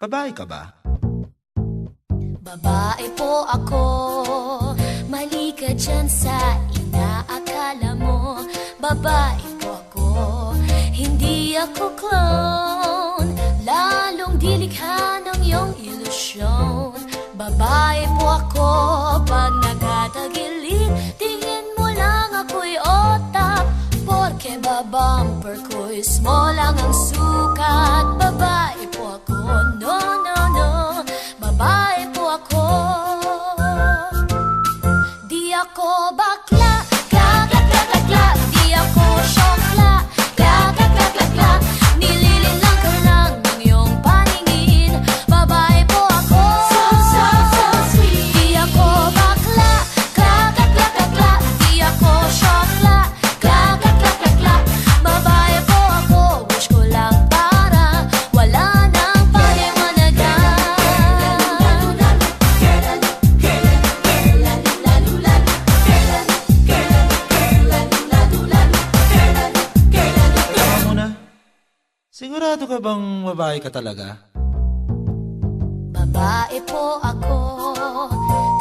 Babae ka ba? Babae po ako, mali ka dyan sa inaakala mo. Babae po ako, hindi ako clown, lalong dilikha ng iyong ilusyon. Babae po ako, pag nagtatagilid, tingin mo lang ako'y otak, porke babumper ko'y small lang ang sukat. Babae po ako, no, no, no, babae po ako. Di ako bakla, gagagagagla, di ako syokla, gagagagagla, nililin lang ka lang ng iyong paningin. Babae po ako, so sweet. Di ako bakla, gagagagagla, di ako syokla, gagagagagla, babae po ako. Wish ko lang para wala nang paliwanagan. Teka muna. Sigurado ka bang babae ka talaga? Babae po ako,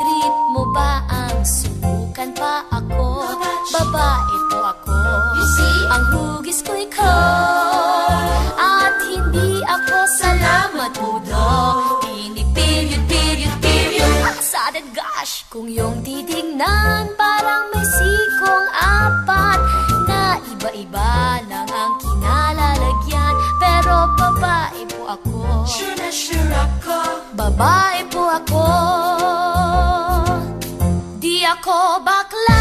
trip mo ba ang subukan pa ako? Babae po ako, ang hugis ko'y cold, at hindi ako salamat po daw. Period, sudden gosh. Kung yung titignan, parang may sikong apat na iba-iba lang ang kinalalagyan. Pero babae po ako, sure na sure ako, babae po ako. Di ako bakla,